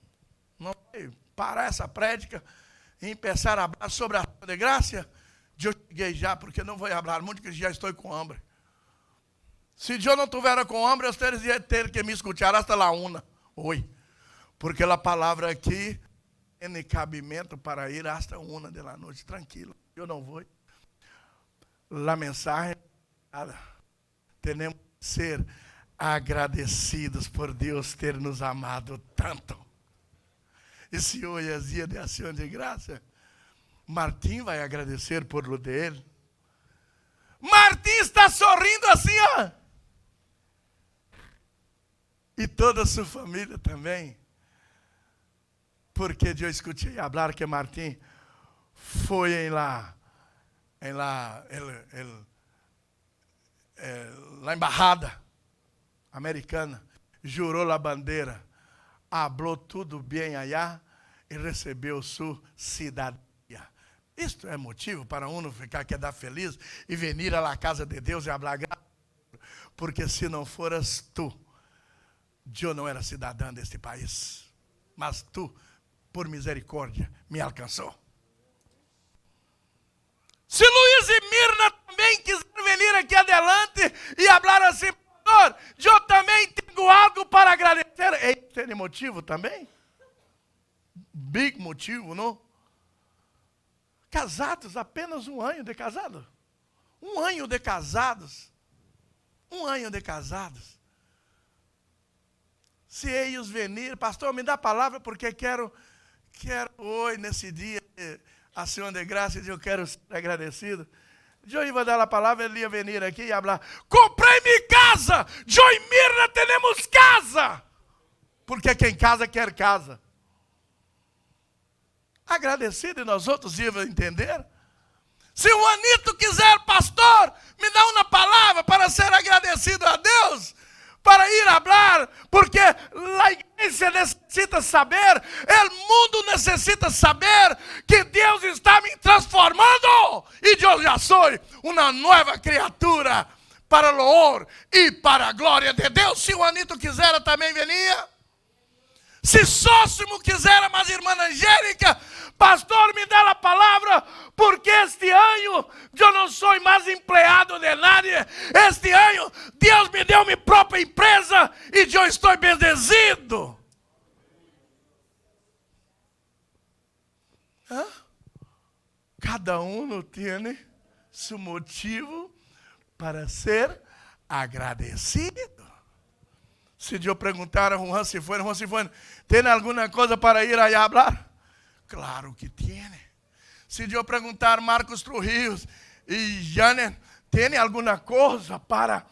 Speaker 1: vai parar essa prédica e começar a falar sobre a ação de graça? Eu cheguei já, porque não vou falar muito, que já estou com hambre. Se eu não estiver com hambre, vocês iam ter que me escutar hasta a 1 hoje, porque a palavra aqui tem cabimento para ir hasta 1 da noite, tranquilo, eu não vou. A mensagem, temos que ser agradecidos por Deus ter nos amado tanto. E se hoje é dia de ação de graça, Martim vai agradecer por lo dele. Martim está sorrindo assim, ó. E toda a sua família também. Porque eu escutei falar que Martim foi em lá embaixada americana, jurou a bandeira, falou tudo bem allá, e recebeu sua cidadania. Isto é motivo para um ficar quedar feliz e vir à casa de Deus e falar graças, porque se não foras tu, eu não era cidadã deste país, mas tu, por misericórdia, me alcançou. Se Luiz e Mirna também quiserem vir aqui adelante e falar assim, pastor, eu também tenho algo para agradecer. Este é motivo também? Big motivo, não? Casados, apenas 1 ano de casado. 1 ano de casados. 1 ano de casados. Se eles venir, pastor, me dá a palavra porque quero hoje, nesse dia, ação de graças, eu quero ser agradecido. Eu ia dar a palavra, ele ia vir aqui e falar, comprei-me casa, eu e Mirna temos casa. Porque quem casa quer casa. Agradecido e nós outros íamos entender. Se o Anito quiser, pastor, me dá uma palavra para ser agradecido a Deus, para ir falar, porque a igreja necessita saber, o mundo necessita saber que Deus está me transformando e eu já sou uma nova criatura para o louvor e para a glória de Deus. Se o Anito quiser, também venia. Se Sósimo quiser, mas irmã Angélica, pastor, me dá a palavra, porque este ano eu não sou mais empregado de nada. Este ano Deus me deu minha própria empresa e eu estou bendecido. Cada um tem seu motivo para ser agradecido. Se eu perguntar a Juan Cifuentes, tem alguma coisa para ir aí a falar? Claro que tem. Se eu perguntar a Marcos Trujillo e Janet, tem alguma coisa para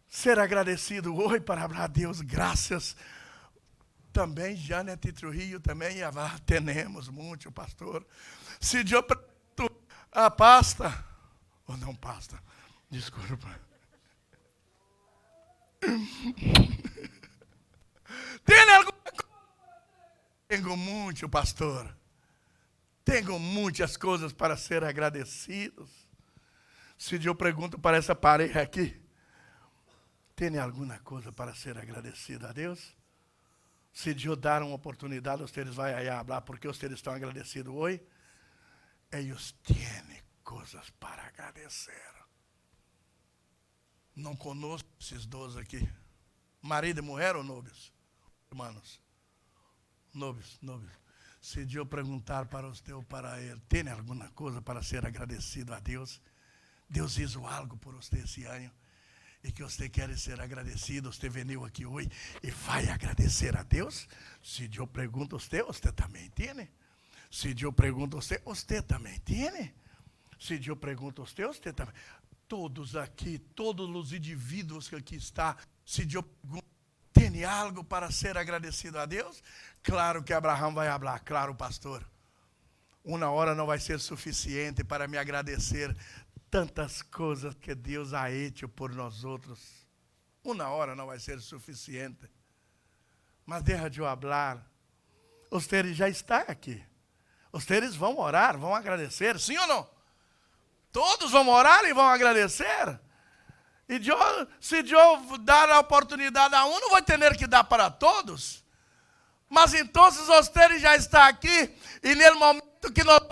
Speaker 1: ser agradecido hoje, para falar a Deus graças? Também Janet e Trujillo também temos muito, pastor. Se eu pergunto a pasta, ou não pasta, desculpa. Tem alguma coisa? Tenho muito, pastor. Tenho muitas coisas para ser agradecidos. Se eu pergunto para essa pareja aqui, tem alguma coisa para ser agradecido a Deus? Se eu dar uma oportunidade, vocês vão aí falar porque vocês estão agradecidos hoje. Eles têm coisas para agradecer. Não conosco esses 12 aqui. Marido e mulher ou noivos? Irmãos. Noivos. Se eu perguntar para você ou para ele, tem alguma coisa para ser agradecido a Deus? Deus hizo algo por você esse ano. E que você quer ser agradecido, você veio aqui hoje e vai agradecer a Deus? Se eu pergunto a você também tem? Se eu pergunto a você também tem? Se eu pergunto a você também. Todos aqui, todos os indivíduos que aqui estão, se eu pergunto, tem algo para ser agradecido a Deus? Claro que Abraão vai falar, claro, pastor. 1 hora não vai ser suficiente para me agradecer tantas coisas que Deus ha hecho por nós outros. 1 hora não vai ser suficiente. Mas deixa de eu falar. Vocês já estão aqui. Vocês vão orar, vão agradecer, sim ou não? Todos vão orar e vão agradecer. E se eu dar a oportunidade a um, não vou ter que dar para todos. Mas então, vocês já estão aqui, e no momento que nós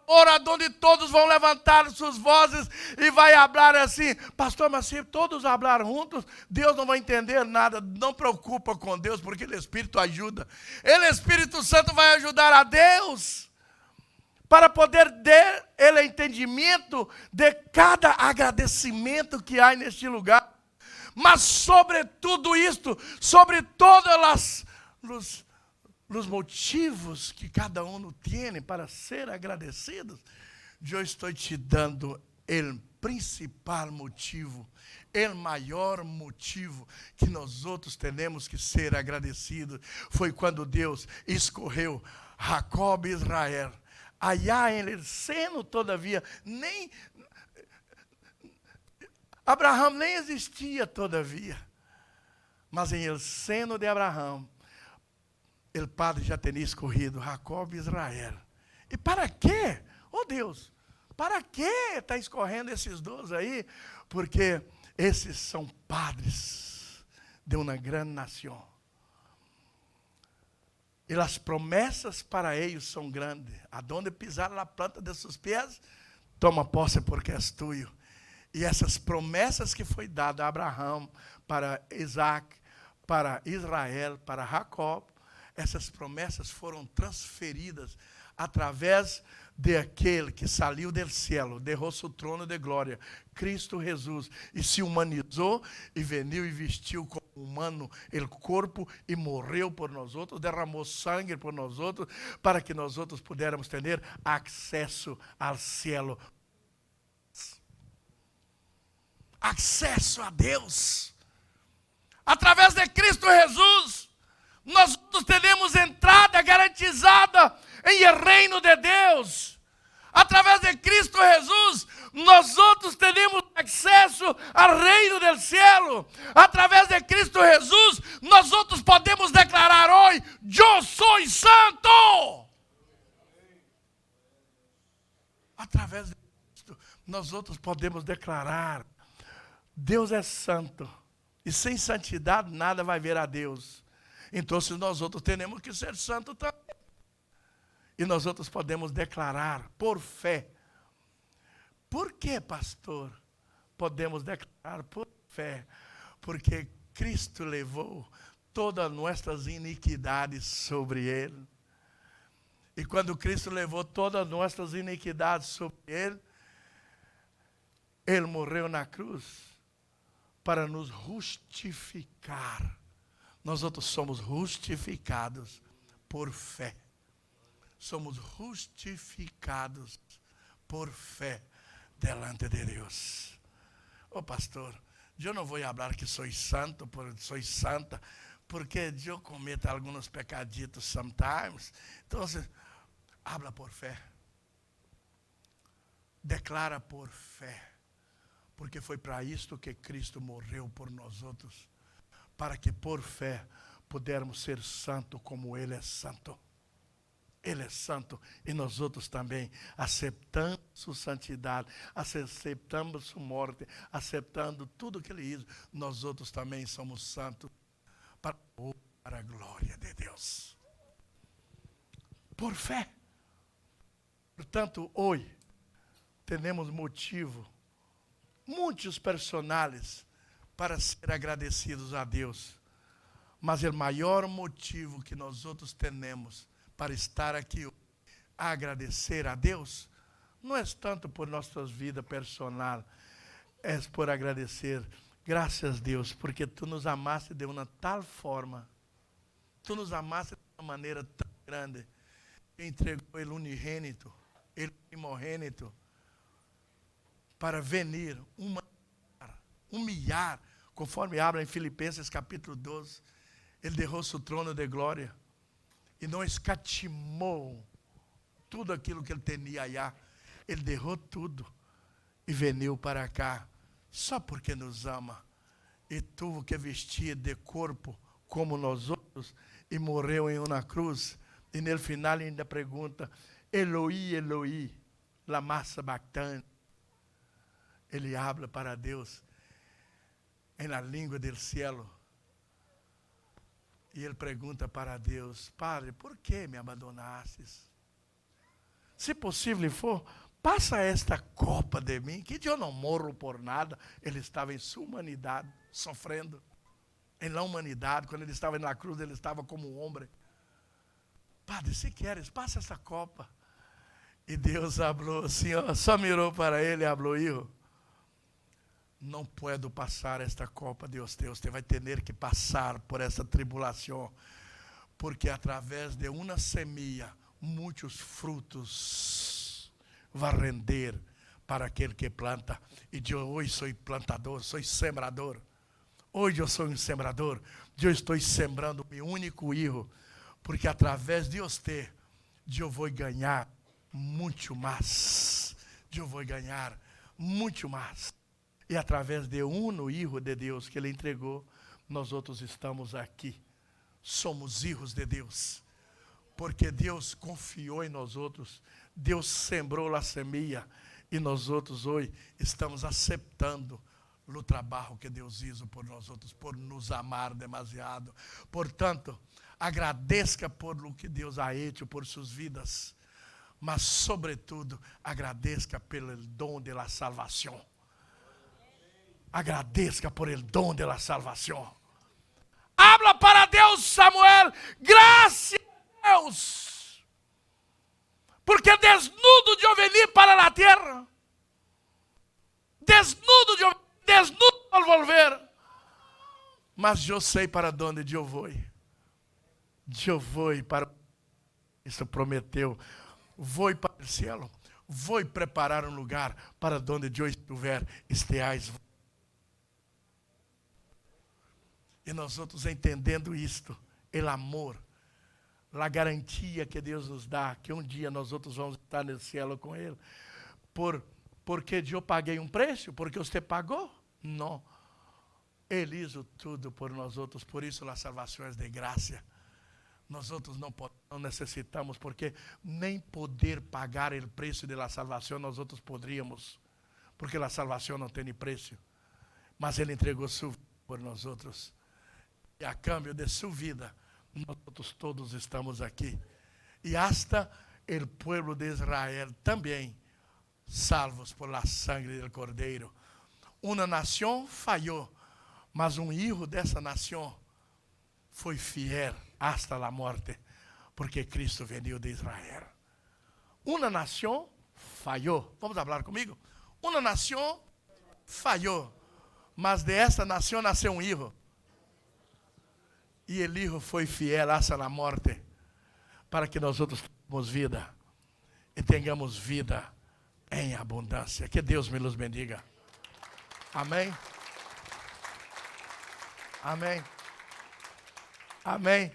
Speaker 1: orar, onde todos vão levantar suas vozes e vai falar assim, pastor, mas se todos falar juntos, Deus não vai entender nada. Não preocupa com Deus, porque o Espírito ajuda. O Espírito Santo vai ajudar a Deus para poder dar ele entendimento de cada agradecimento que há neste lugar. Mas sobre tudo isto, sobre todos os motivos que cada um tem para ser agradecidos, eu estou te dando o principal motivo, o maior motivo que nós outros temos que ser agradecidos. Foi quando Deus escolheu Jacob e Israel. Allá em el seno, todavia, Abraão nem existia todavia, mas em el seno de Abraão, o Padre já tinha escolhido Jacob e Israel. E para quê? Oh Deus, para que está escorrendo esses dois aí? Porque esses são padres de uma grande nação. E as promessas para eles são grandes. Aonde pisar na planta de seus pés, toma posse porque és tuyo. E essas promessas que foi dada a Abraão, para Isaac, para Israel, para Jacob, essas promessas foram transferidas através de aquele que saiu do céu, derrou seu trono de glória, Cristo Jesus, e se humanizou, e veio e vestiu como humano o corpo, e morreu por nós outros, derramou sangue por nós outros, para que nós outros pudéssemos ter acesso ao céu. Acesso a Deus. Através de Cristo Jesus, nós teremos entrada garantizada em o reino de Deus. Através de Cristo Jesus, nós outros teremos acesso ao reino do céu. Através de Cristo Jesus, nós outros podemos declarar hoje: eu sou santo. Através de Cristo, nós outros podemos declarar: Deus é santo. E sem santidade nada vai ver a Deus. Então, se nós outros temos que ser santos também. E nós outros podemos declarar por fé. Por que, pastor? Podemos declarar por fé. Porque Cristo levou todas nossas iniquidades sobre Ele. E quando Cristo levou todas as nossas iniquidades sobre Ele, Ele morreu na cruz para nos justificar. Nós outros somos justificados por fé. Somos justificados por fé delante de Deus. Oh pastor, eu não vou falar que sou santo, sou santa, porque eu cometo alguns pecaditos sometimes. Então, habla por fé. Declara por fé. Porque foi para isto que Cristo morreu por nós outros, para que por fé pudermos ser santo como Ele é santo. Ele é santo e nós outros também aceitamos sua santidade, aceitamos sua morte, aceitando tudo que Ele fez, nós outros também somos santos para a glória de Deus. Por fé. Portanto, hoje, temos motivo, muitos personagens para ser agradecidos a Deus. Mas o maior motivo que nós outros temos para estar aqui a agradecer a Deus, não é tanto por nossas vidas personal, é por agradecer, graças a Deus, porque Tu nos amaste de uma tal forma, Tu nos amaste de uma maneira tão grande, que entregou o unigênito, o primogênito, para venir humilhar, conforme habla em Filipenses capítulo 12, Ele derrou seu trono de glória, e não escatimou tudo aquilo que Ele tinha allá. Ele derrou tudo e veio para cá, só porque nos ama. E tuvo que vestir de corpo como nós outros, e morreu em uma cruz. E no final ainda pergunta: Eloi, Eloi, lama sabachthani. Ele habla para Deus em la língua do cielo. E ele pergunta para Deus: Padre, por que me abandonastes? Se possível for, passa esta copa de mim, que eu não morro por nada. Ele estava em sua humanidade, sofrendo. Em la humanidade, quando ele estava na cruz, ele estava como um homem. Padre, se queres, passa essa copa. E Deus falou assim, só mirou para ele e falou: Hijo, não puedo passar esta copa, Deus teu. Você vai ter que passar por essa tribulação, porque através de uma semilla, muitos frutos vai render para aquele que planta. E eu hoje sou plantador, sou sembrador. Hoje eu sou um sembrador. Eu estou sembrando meu único filho, porque através de você, eu vou ganhar muito mais. Eu vou ganhar muito mais. E através de um Filho de Deus que Ele entregou, nós outros estamos aqui. Somos filhos de Deus. Porque Deus confiou em nós outros. Deus sembrou a semeia. E nós outros hoje estamos aceitando o trabalho que Deus hizo por nós outros, por nos amar demasiado. Portanto, agradeça por o que Deus ha hecho por suas vidas. Mas, sobretudo, agradeça pelo dom de la salvação. Agradeça por el dom de la salvação. Habla para Deus, Samuel. Graças a Deus. Porque desnudo eu veni para a terra. Desnudo ao volver. Mas eu sei para onde eu vou. Eu vou para... Isso prometeu. Vou para o céu. Vou preparar um lugar para onde eu estiver. Esteais. E nós outros entendendo isto, o amor, a garantia que Deus nos dá, que um dia nós outros vamos estar no céu com Ele. Porque eu paguei um preço? Porque você pagou? Não. Ele hizo tudo por nós outros, por isso a salvação é de graça. Nós outros não necessitamos, porque nem poder pagar o preço da salvação nós outros poderíamos, porque a salvação não tem preço. Mas Ele entregou sua vida por nós outros. E a câmbio de sua vida, nós todos estamos aqui. E hasta o povo de Israel também, salvos por la sangre del Cordeiro. Uma nação falhou, mas um hijo dessa nação foi fiel hasta a morte, porque Cristo veio de Israel. Uma nação falhou. Vamos falar comigo? Uma nação falhou, mas de essa nação nasceu um hijo. E o hijo foi fiel hasta a morte, para que nós outros tenhamos vida, e tenhamos vida em abundância. Que Deus me los bendiga. Amém? Amém? Amém?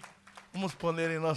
Speaker 1: Vamos poner em nosso